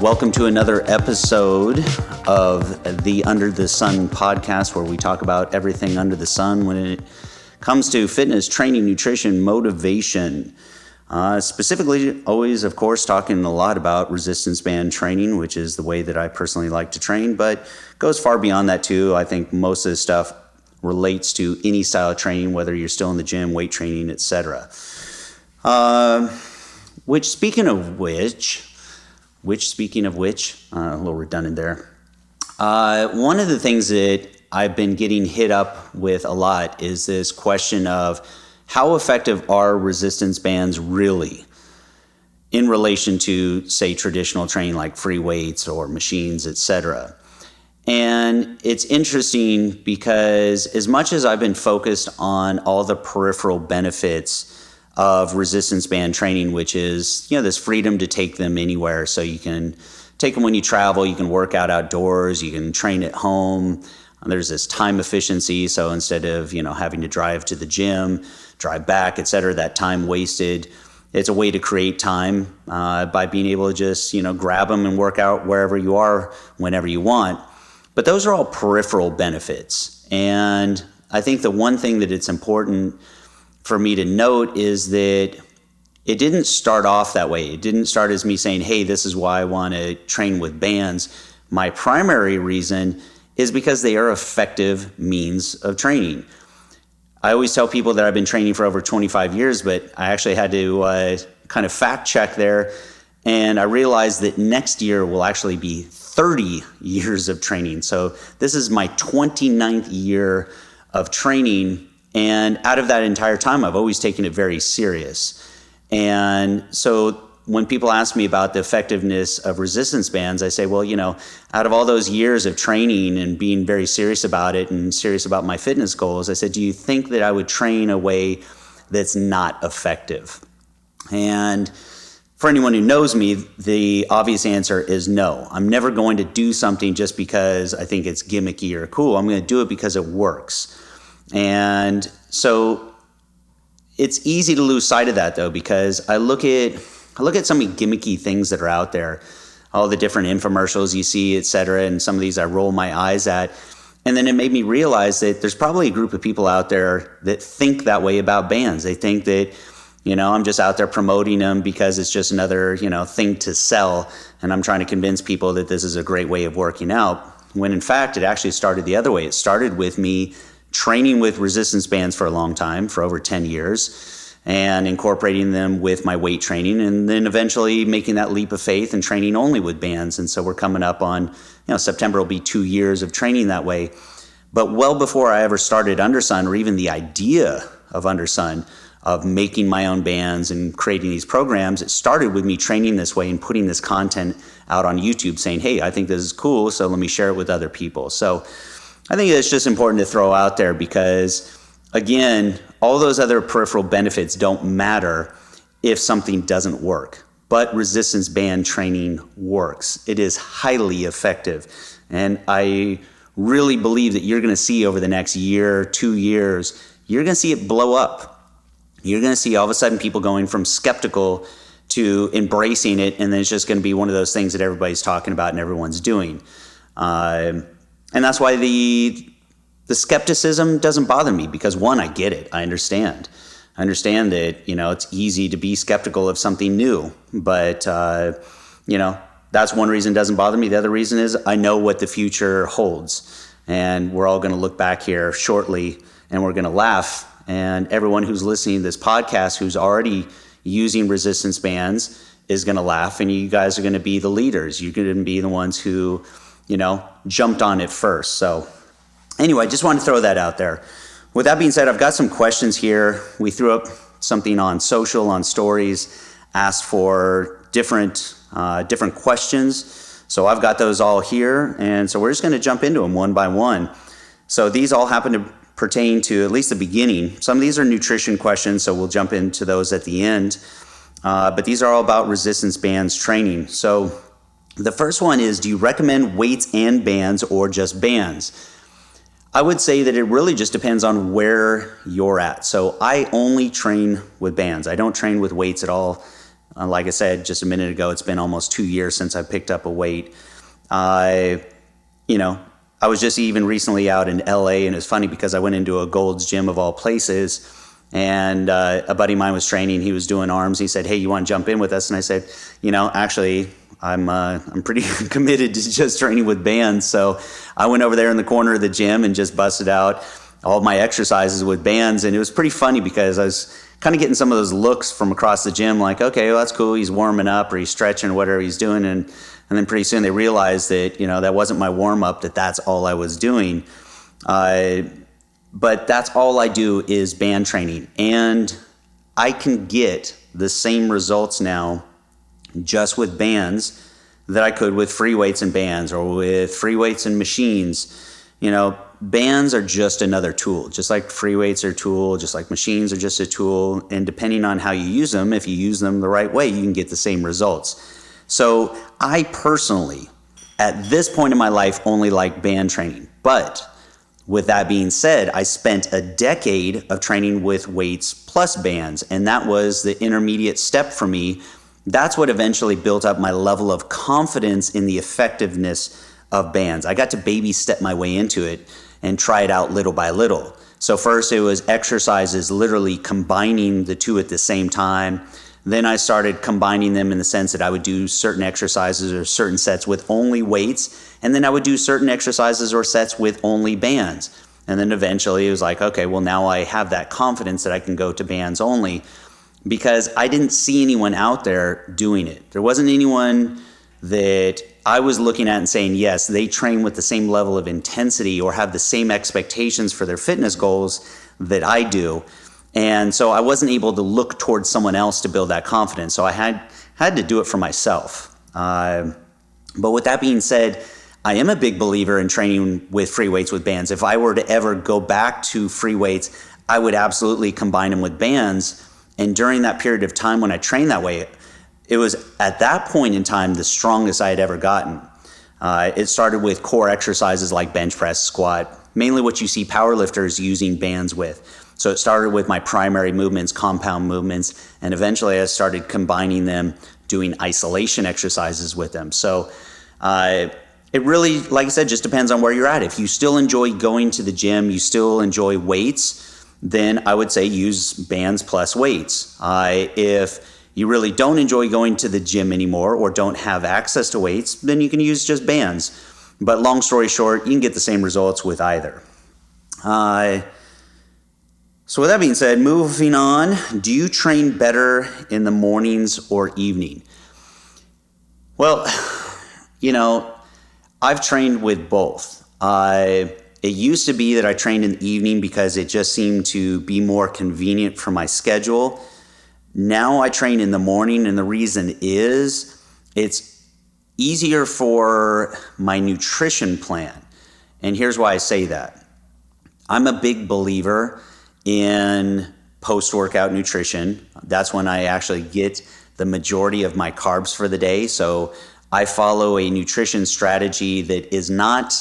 Welcome to another episode of the Under the Sun podcast, where we talk about everything under the sun when it comes to fitness, training, nutrition, motivation. Specifically, always, of course, talking a lot about resistance band training, which is the way that I personally like to train, but goes far beyond that too. I think most of this stuff relates to any style of training, whether you're still in the gym, weight training, etc. Speaking of which, a little redundant there. One of the things that I've been getting hit up with a lot is this question of how effective are resistance bands really in relation to, say, traditional training like free weights or machines, etc. And it's interesting because as much as I've been focused on all the peripheral benefits of resistance band training, which is, this freedom to take them anywhere. So you can take them when you travel, you can work out outdoors, you can train at home. There's this time efficiency. So instead of, having to drive to the gym, drive back, et cetera, that time wasted, it's a way to create time by being able to just, grab them and work out wherever you are, whenever you want. But those are all peripheral benefits. And I think the one thing that it's important for me to note is that it didn't start off that way. It didn't start as me saying, hey, this is why I want to train with bands. My primary reason is because they are effective means of training. I always tell people that I've been training for over 25 years, but I actually had to kind of fact check there. And I realized that next year will actually be 30 years of training. So this is my 29th year of training. And out of that entire time, I've always taken it very serious. And so when people ask me about the effectiveness of resistance bands, I say, well, out of all those years of training and being very serious about it and serious about my fitness goals, I said, do you think that I would train a way that's not effective? And for anyone who knows me, the obvious answer is no. I'm never going to do something just because I think it's gimmicky or cool. I'm going to do it because it works. And so it's easy to lose sight of that, though, because I look at some of the gimmicky things that are out there, all the different infomercials you see, et cetera, and some of these I roll my eyes at. And then it made me realize that there's probably a group of people out there that think that way about bands. They think that, I'm just out there promoting them because it's just another, thing to sell. And I'm trying to convince people that this is a great way of working out. When in fact, it actually started the other way. It started with me training with resistance bands for a long time, for over 10 years, and incorporating them with my weight training, and then eventually making that leap of faith and training only with bands. And so we're coming up on, September will be 2 years of training that way. But well before I ever started Undersun, or even the idea of Undersun, of making my own bands and creating these programs, it started with me training this way and putting this content out on YouTube saying, hey, I think this is cool, so let me share it with other people. So I think it's just important to throw out there because, again, all those other peripheral benefits don't matter if something doesn't work. But resistance band training works. It is highly effective. And I really believe that you're going to see over the next year, 2 years, you're going to see it blow up. You're going to see all of a sudden people going from skeptical to embracing it, and then it's just going to be one of those things that everybody's talking about and everyone's doing. And that's why the skepticism doesn't bother me because, one, I get it. I understand. I understand that, it's easy to be skeptical of something new. But, that's one reason it doesn't bother me. The other reason is I know what the future holds. And we're all going to look back here shortly and we're going to laugh. And everyone who's listening to this podcast who's already using resistance bands is going to laugh. And you guys are going to be the leaders. You're going to be the ones who jumped on it first. So anyway, just want to throw that out there. With that being said, I've got some questions here. We threw up something on social, on stories, asked for different questions. So I've got those all here. And so we're just going to jump into them one by one. So these all happen to pertain to at least the beginning. Some of these are nutrition questions, so we'll jump into those at the end. But these are all about resistance bands training. So the first one is, do you recommend weights and bands or just bands? I would say that it really just depends on where you're at. So I only train with bands. I don't train with weights at all. Like I said just a minute ago, it's been almost 2 years since I picked up a weight. I, you know, I was just even recently out in LA, and it's funny because I went into a Gold's Gym of all places, and a buddy of mine was training. He was doing arms. He said, "Hey, you want to jump in with us?" And I said, actually, I'm pretty committed to just training with bands. So I went over there in the corner of the gym and just busted out all of my exercises with bands. And it was pretty funny because I was kind of getting some of those looks from across the gym, like, okay, well, that's cool. He's warming up or he's stretching or whatever he's doing. And then pretty soon they realized that, that wasn't my warm up, that's all I was doing. But that's all I do is band training. And I can get the same results now just with bands that I could with free weights and bands, or with free weights and machines. Bands are just another tool, just like free weights are a tool, just like machines are just a tool. And depending on how you use them, if you use them the right way, you can get the same results. So I personally, at this point in my life, only like band training. But with that being said, I spent a decade of training with weights plus bands, and that was the intermediate step for me. That's what eventually built up my level of confidence in the effectiveness of bands. I got to baby step my way into it and try it out little by little. So first it was exercises, literally combining the two at the same time. Then I started combining them in the sense that I would do certain exercises or certain sets with only weights, and then I would do certain exercises or sets with only bands. And then eventually it was like, okay, well, now I have that confidence that I can go to bands only, because I didn't see anyone out there doing it. There wasn't anyone that I was looking at and saying, yes, they train with the same level of intensity or have the same expectations for their fitness goals that I do. And so I wasn't able to look towards someone else to build that confidence. So I had to do it for myself. But with that being said, I am a big believer in training with free weights with bands. If I were to ever go back to free weights, I would absolutely combine them with bands. And during that period of time when I trained that way, it was at that point in time the strongest I had ever gotten. It started with core exercises like bench press, squat, mainly what you see powerlifters using bands with. So it started with my primary movements, compound movements, and eventually I started combining them, doing isolation exercises with them. So it really, like I said, just depends on where you're at. If you still enjoy going to the gym, you still enjoy weights, then I would say use bands plus weights. If you really don't enjoy going to the gym anymore or don't have access to weights, then you can use just bands. But long story short, you can get the same results with either. So with that being said, moving on, do you train better in the mornings or evening? Well, I've trained with both. It used to be that I trained in the evening because it just seemed to be more convenient for my schedule. Now I train in the morning, and the reason is it's easier for my nutrition plan. And here's why I say that. I'm a big believer in post-workout nutrition. That's when I actually get the majority of my carbs for the day. So I follow a nutrition strategy that is not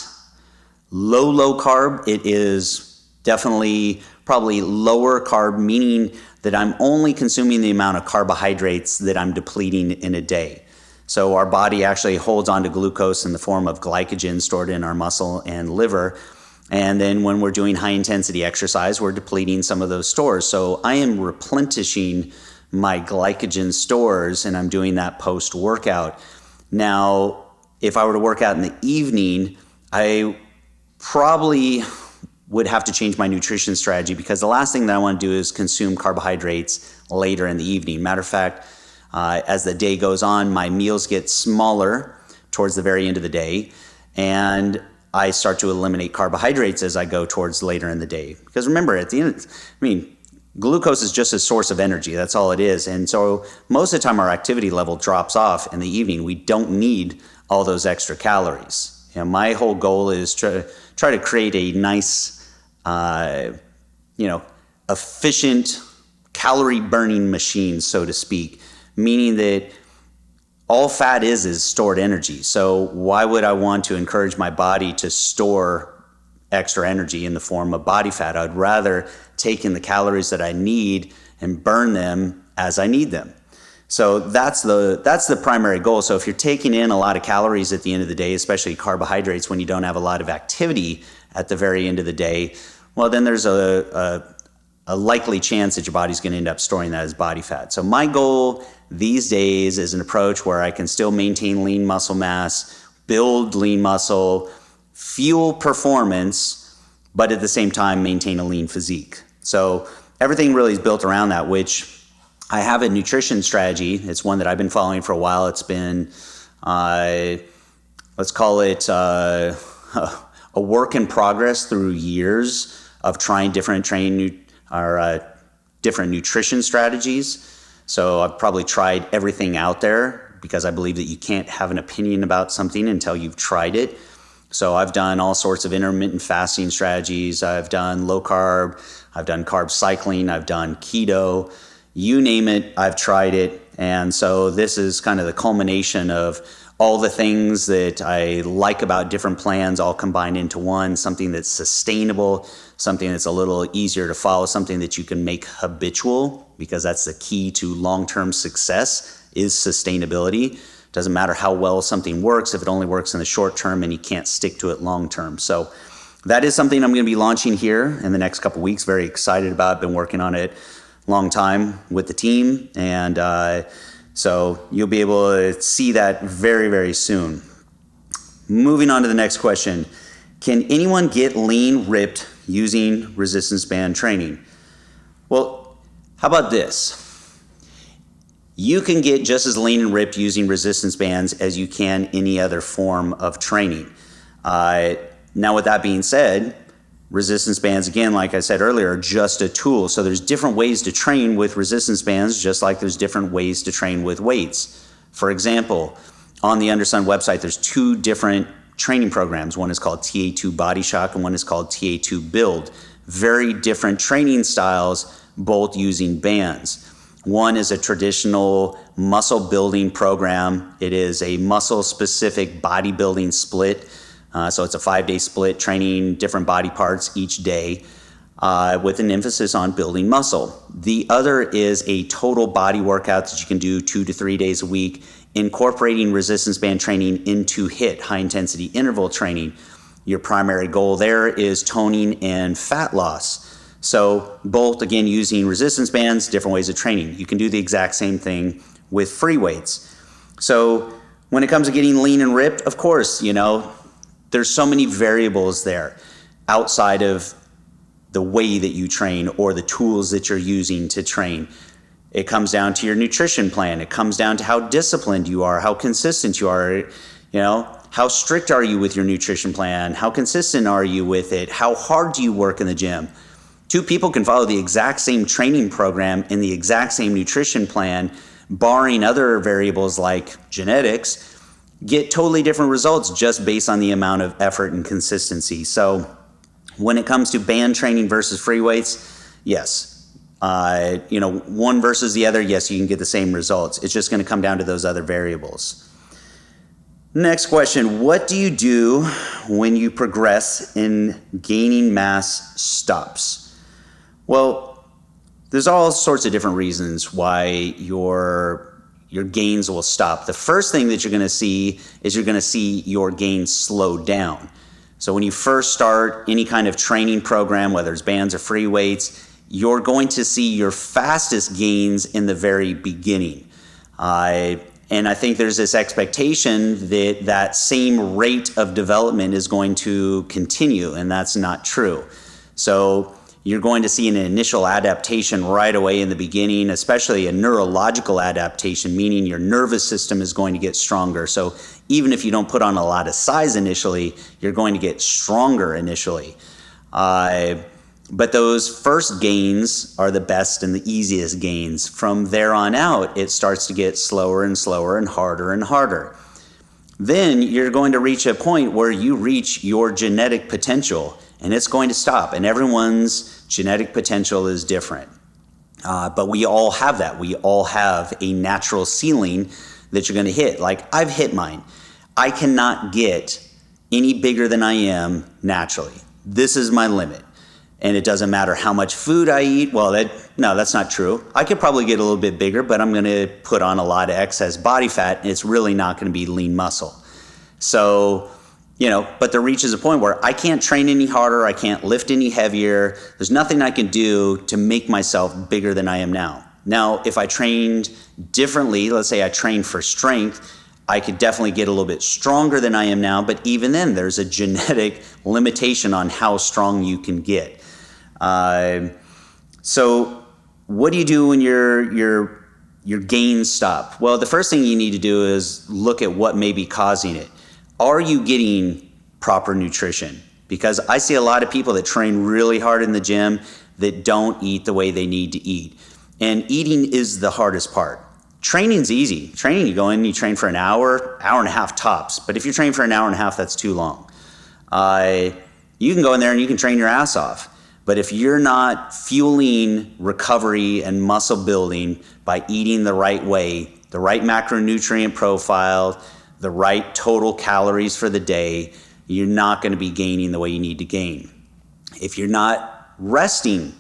low carb. It is definitely probably lower carb, meaning that I'm only consuming the amount of carbohydrates that I'm depleting in a day. So our body actually holds on to glucose in the form of glycogen stored in our muscle and liver. And then when we're doing high intensity exercise, we're depleting some of those stores. So I am replenishing my glycogen stores, and I'm doing that post workout. Now, if I were to work out in the evening, I probably would have to change my nutrition strategy, because the last thing that I want to do is consume carbohydrates later in the evening. Matter of fact, as the day goes on, my meals get smaller towards the very end of the day, and I start to eliminate carbohydrates as I go towards later in the day. Because remember, at the end, glucose is just a source of energy. That's all it is. And so most of the time our activity level drops off in the evening. We don't need all those extra calories. My whole goal is to try to create a nice, efficient calorie burning machine, so to speak, meaning that all fat is stored energy. So why would I want to encourage my body to store extra energy in the form of body fat? I'd rather take in the calories that I need and burn them as I need them. So that's the primary goal. So if you're taking in a lot of calories at the end of the day, especially carbohydrates when you don't have a lot of activity at the very end of the day, well, then there's a likely chance that your body's going to end up storing that as body fat. So my goal these days is an approach where I can still maintain lean muscle mass, build lean muscle, fuel performance, but at the same time maintain a lean physique. So everything really is built around that, which I have a nutrition strategy. It's one that I've been following for a while. It's been, let's call it a work in progress through years of trying different different nutrition strategies. So I've probably tried everything out there because I believe that you can't have an opinion about something until you've tried it. So I've done all sorts of intermittent fasting strategies. I've done low carb. I've done carb cycling. I've done keto. You name it, I've tried it. And so this is kind of the culmination of all the things that I like about different plans all combined into one, something that's sustainable, something that's a little easier to follow, something that you can make habitual, because that's the key to long-term success is sustainability. Doesn't matter how well something works if it only works in the short term and you can't stick to it long term. So that is something I'm going to be launching here in the next couple of weeks. Very excited about it. Been working on it long time with the team, and so you'll be able to see that very, very soon. Moving on to the next question. Can anyone get lean ripped using resistance band training? Well, how about this? You can get just as lean and ripped using resistance bands as you can any other form of training. Now with that being said, resistance bands, again, like I said earlier, are just a tool. So there's different ways to train with resistance bands, just like there's different ways to train with weights. For example, on the Undersun website, there's two different training programs. One is called TA2 Body Shock and one is called TA2 Build. Very different training styles, both using bands. One is a traditional muscle building program. It is a muscle specific bodybuilding split. So it's a 5-day split, training different body parts each day with an emphasis on building muscle. The other is a total body workout that you can do 2 to 3 days a week, incorporating resistance band training into HIIT, high intensity interval training. Your primary goal there is toning and fat loss. So both, again, using resistance bands, different ways of training. You can do the exact same thing with free weights. So when it comes to getting lean and ripped, of course, there's so many variables there outside of the way that you train or the tools that you're using to train. It comes down to your nutrition plan. It comes down to how disciplined you are, how consistent you are, how strict are you with your nutrition plan? How consistent are you with it? How hard do you work in the gym? Two people can follow the exact same training program and the exact same nutrition plan, barring other variables like genetics, get totally different results just based on the amount of effort and consistency. So when it comes to band training versus free weights, yes. One versus the other, yes, you can get the same results. It's just going to come down to those other variables. Next question, what do you do when you progress and gaining mass stops? Well, there's all sorts of different reasons why your gains will stop. The first thing that you're going to see is you're going to see your gains slow down. So when you first start any kind of training program, whether it's bands or free weights, you're going to see your fastest gains in the very beginning. And I think there's this expectation that that same rate of development is going to continue, and that's not true. So you're going to see an initial adaptation right away in the beginning, especially a neurological adaptation, meaning your nervous system is going to get stronger. So even if you don't put on a lot of size initially, you're going to get stronger initially. But those first gains are the best and the easiest gains. From there on out, it starts to get slower and slower and harder. Then you're going to reach a point where you reach your genetic potential, and it's going to stop. And everyone's genetic potential is different. But we all have that. We all have a natural ceiling that you're going to hit. Like I've hit mine. I cannot get any bigger than I am naturally. This is my limit. and it doesn't matter how much food I eat. Well, no, that's not true. I could probably get a little bit bigger, but I'm going to put on a lot of excess body fat, and it's really not going to be lean muscle. So, but there reaches a point where I can't train any harder, I can't lift any heavier. There's nothing I can do to make myself bigger than I am now. Now, if I trained differently, let's say I trained for strength, I could definitely get a little bit stronger than I am now, but even then there's a genetic limitation on how strong you can get. So what do you do when your gains stop? Well, the first thing you need to do is look at what may be causing it. Are you getting proper nutrition? Because I see a lot of people that train really hard in the gym that don't eat the way they need to eat. And eating is the hardest part. Training's easy. Training, you go in, you train for an hour and a half tops. But if you train for an hour and a half, that's too long. You can go in there and you can train your ass off. But if you're not fueling recovery and muscle building by eating the right way, the right macronutrient profile, the right total calories for the day, you're not going to be gaining the way you need to gain. If you're not resting,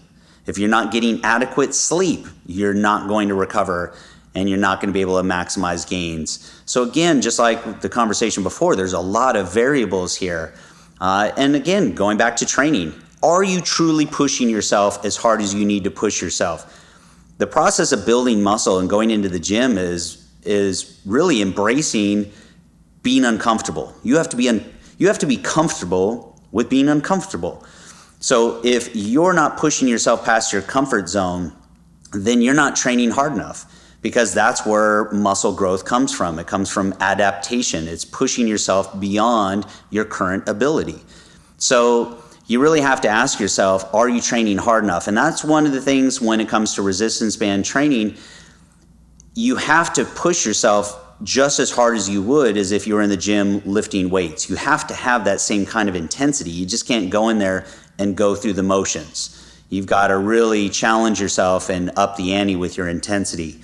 if you're not getting adequate sleep, you're not going to recover and you're not going to be able to maximize gains. So again, just like the conversation before, there's a lot of variables here. And again, going back to training, are you truly pushing yourself as hard as you need to push yourself? The process of building muscle and going into the gym is really embracing being uncomfortable. You have to be comfortable with being uncomfortable. So if you're not pushing yourself past your comfort zone, then you're not training hard enough, because that's where muscle growth comes from. It comes from adaptation. It's pushing yourself beyond your current ability. So you really have to ask yourself, are you training hard enough? And that's one of the things when it comes to resistance band training. You have to push yourself just as hard as you would as if you were in the gym lifting weights. You have to have that same kind of intensity. You just can't go in there and go through the motions. You've got to really challenge yourself and up the ante with your intensity.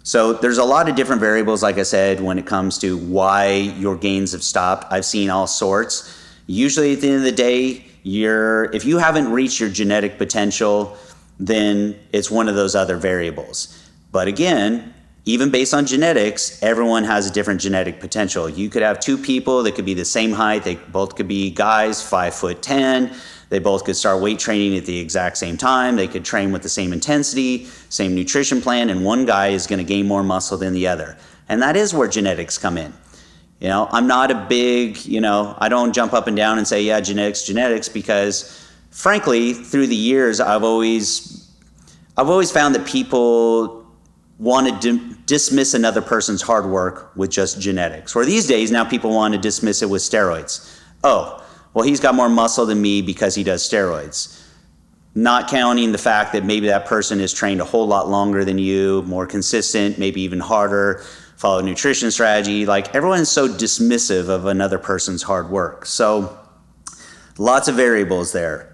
So there's a lot of different variables, like I said, when it comes to why your gains have stopped. I've seen all sorts. Usually at the end of the day, if you haven't reached your genetic potential, then it's one of those other variables. But again, even based on genetics, everyone has a different genetic potential. You could have two people that could be the same height. They both could be guys, 5'10". They both could start weight training at the exact same time. They could train with the same intensity, same nutrition plan, and one guy is going to gain more muscle than the other. And that is where genetics come in. I'm not a big, I don't jump up and down and say, yeah, genetics, because frankly, through the years, I've always found that people want to dismiss another person's hard work with just genetics. Or these days, now people want to dismiss it with steroids. Oh, well, he's got more muscle than me because he does steroids. Not counting the fact that maybe that person is trained a whole lot longer than you, more consistent, maybe even harder, follow a nutrition strategy. Like, everyone is so dismissive of another person's hard work. So lots of variables there.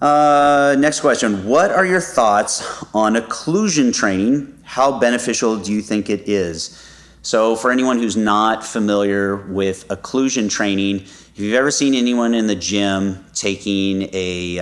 Next question. What are your thoughts on occlusion training? How beneficial do you think it is? So for anyone who's not familiar with occlusion training, if you've ever seen anyone in the gym taking any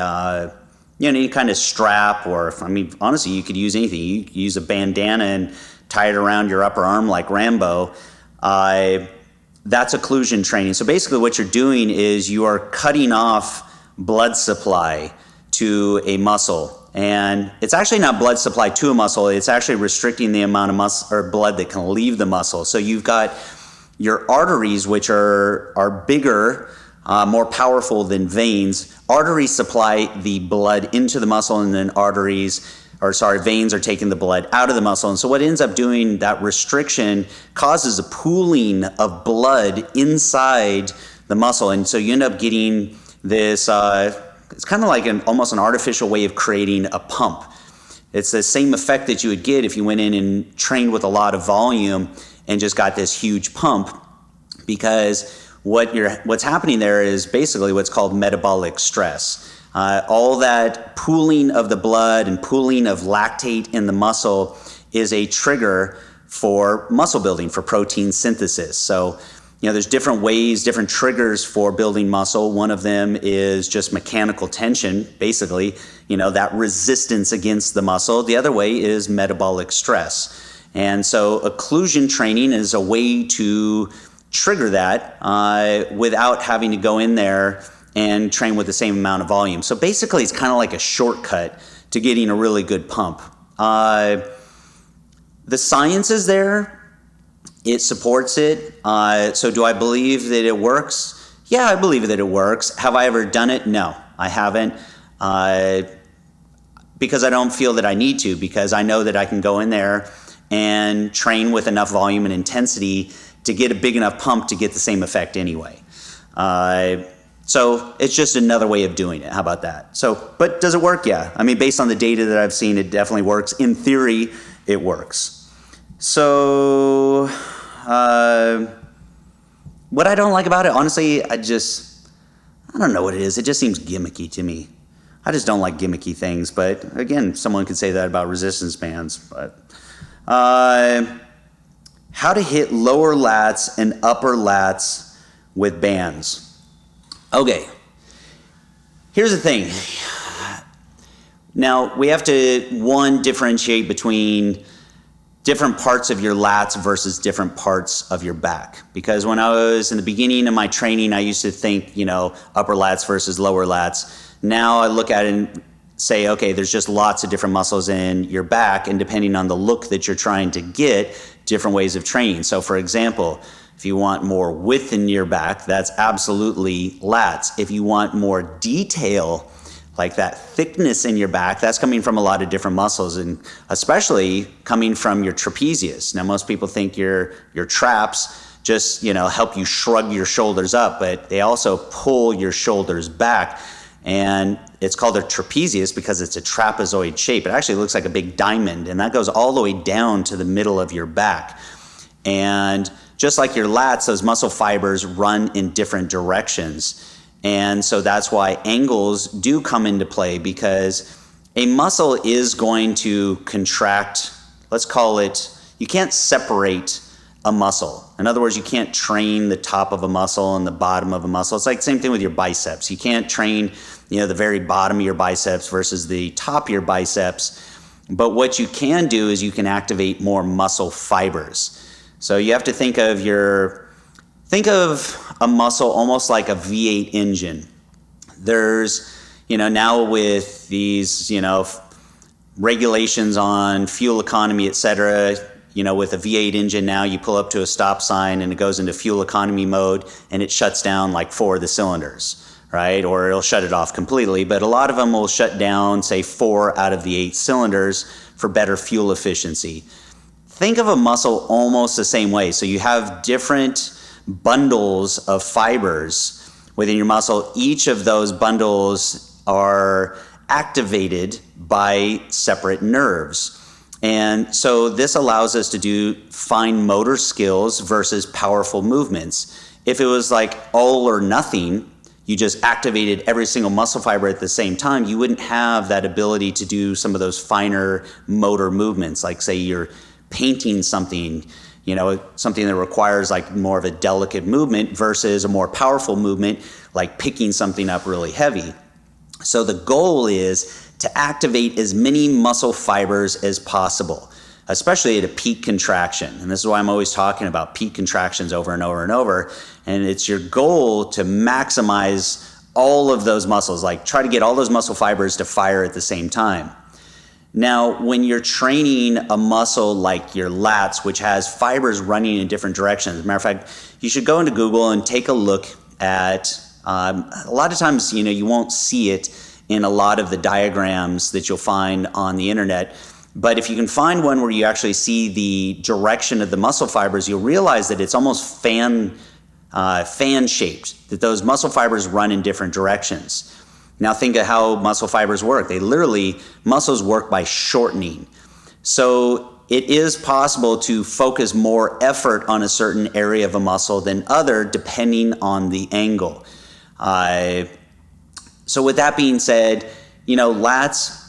kind of strap, or honestly, you could use anything. You could use a bandana and tie it around your upper arm like Rambo. That's occlusion training. So basically what you're doing is you are cutting off blood supply to a muscle. And it's actually not blood supply to a muscle, it's actually restricting the amount of muscle or blood that can leave the muscle. So you've got your arteries, which are bigger, more powerful than veins. Arteries supply the blood into the muscle, and then veins are taking the blood out of the muscle. And so what ends up doing, that restriction causes a pooling of blood inside the muscle. And so you end up getting this, it's kind of like almost an artificial way of creating a pump. It's the same effect that you would get if you went in and trained with a lot of volume and just got this huge pump, because what's happening there is basically what's called metabolic stress. All that pooling of the blood and pooling of lactate in the muscle is a trigger for muscle building, for protein synthesis. So, there's different ways, different triggers for building muscle. One of them is just mechanical tension, basically, that resistance against the muscle. The other way is metabolic stress. And so occlusion training is a way to trigger that without having to go in there and train with the same amount of volume. So basically, it's kind of like a shortcut to getting a really good pump. The science is there. It supports it. So do I believe that it works? Yeah, I believe that it works. Have I ever done it? No, I haven't. Because I don't feel that I need to, because I know that I can go in there and train with enough volume and intensity to get a big enough pump to get the same effect anyway. So it's just another way of doing it. How about that? But does it work? Yeah. I mean, based on the data that I've seen, it definitely works. In theory, it works. So what I don't like about it, honestly, I don't know what it is. It just seems gimmicky to me. I just don't like gimmicky things. But again, someone could say that about resistance bands. But how to hit lower lats and upper lats with bands. Okay, here's the thing. Now, we have to, differentiate between different parts of your lats versus different parts of your back. Because when I was in the beginning of my training, I used to think, upper lats versus lower lats. Now I look at it and say, okay, there's just lots of different muscles in your back, and depending on the look that you're trying to get, different ways of training. So for example, if you want more width in your back, that's absolutely lats. If you want more detail, like that thickness in your back, that's coming from a lot of different muscles, and especially coming from your trapezius. Now, most people think your traps just, help you shrug your shoulders up, but they also pull your shoulders back. And it's called a trapezius because it's a trapezoid shape. It actually looks like a big diamond, and that goes all the way down to the middle of your back. And just like your lats, those muscle fibers run in different directions. And so that's why angles do come into play, because a muscle is going to contract, let's call it, you can't separate a muscle. In other words, you can't train the top of a muscle and the bottom of a muscle. It's like the same thing with your biceps. You can't train, the very bottom of your biceps versus the top of your biceps. But what you can do is you can activate more muscle fibers. So you have to think of a muscle almost like a V8 engine. There's, now with these, regulations on fuel economy, et cetera, with a V8 engine now, you pull up to a stop sign and it goes into fuel economy mode and it shuts down like 4 of the cylinders, right? Or it'll shut it off completely. But a lot of them will shut down, say, 4 out of the 8 cylinders for better fuel efficiency. Think of a muscle almost the same way. So you have different bundles of fibers within your muscle. Each of those bundles are activated by separate nerves. And so this allows us to do fine motor skills versus powerful movements. If it was like all or nothing, you just activated every single muscle fiber at the same time, you wouldn't have that ability to do some of those finer motor movements, like say you're painting something, something that requires like more of a delicate movement versus a more powerful movement, like picking something up really heavy. So the goal is to activate as many muscle fibers as possible, especially at a peak contraction. And this is why I'm always talking about peak contractions over and over and over. And it's your goal to maximize all of those muscles, like try to get all those muscle fibers to fire at the same time. Now, when you're training a muscle like your lats, which has fibers running in different directions, as a matter of fact, you should go into Google and take a look at, a lot of times, you won't see it in a lot of the diagrams that you'll find on the internet. But if you can find one where you actually see the direction of the muscle fibers, you'll realize that it's almost fan shaped, that those muscle fibers run in different directions. Now think of how muscle fibers work. Muscles work by shortening. So it is possible to focus more effort on a certain area of a muscle than other, depending on the angle. So with that being said, lats,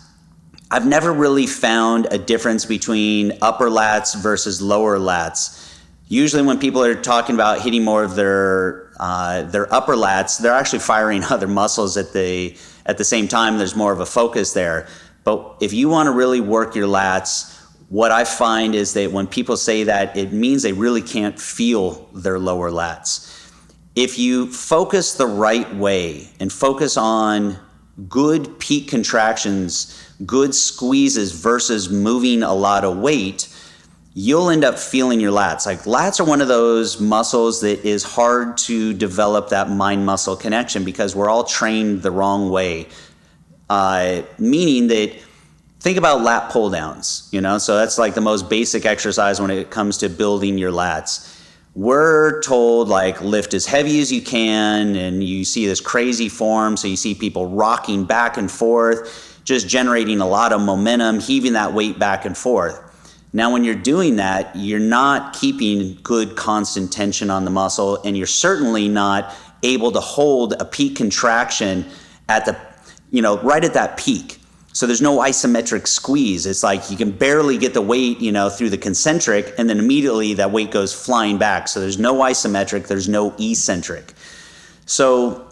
I've never really found a difference between upper lats versus lower lats. Usually when people are talking about hitting more of their upper lats, they're actually firing other muscles at the same time. There's more of a focus there. But if you want to really work your lats, what I find is that when people say that, it means they really can't feel their lower lats. If you focus the right way and focus on good peak contractions, good squeezes versus moving a lot of weight, you'll end up feeling your lats. Like lats are one of those muscles that is hard to develop that mind-muscle connection because we're all trained the wrong way. Meaning that, think about lat pull downs, so that's like the most basic exercise when it comes to building your lats. We're told like lift as heavy as you can, and you see this crazy form. So you see people rocking back and forth, just generating a lot of momentum, heaving that weight back and forth. Now, when you're doing that, you're not keeping good constant tension on the muscle, and you're certainly not able to hold a peak contraction at the, right at that peak. So there's no isometric squeeze. It's like you can barely get the weight, through the concentric, and then immediately that weight goes flying back. So there's no isometric, there's no eccentric. So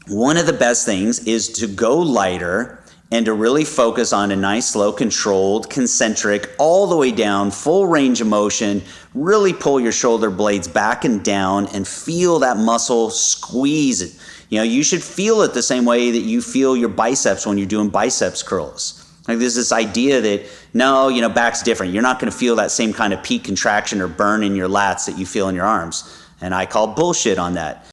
one of the best things is to go lighter and to really focus on a nice, slow, controlled, concentric, all the way down, full range of motion. Really pull your shoulder blades back and down and feel that muscle squeeze it. You should feel it the same way that you feel your biceps when you're doing biceps curls. Like there's this idea that, no, back's different. You're not going to feel that same kind of peak contraction or burn in your lats that you feel in your arms. And I call bullshit on that.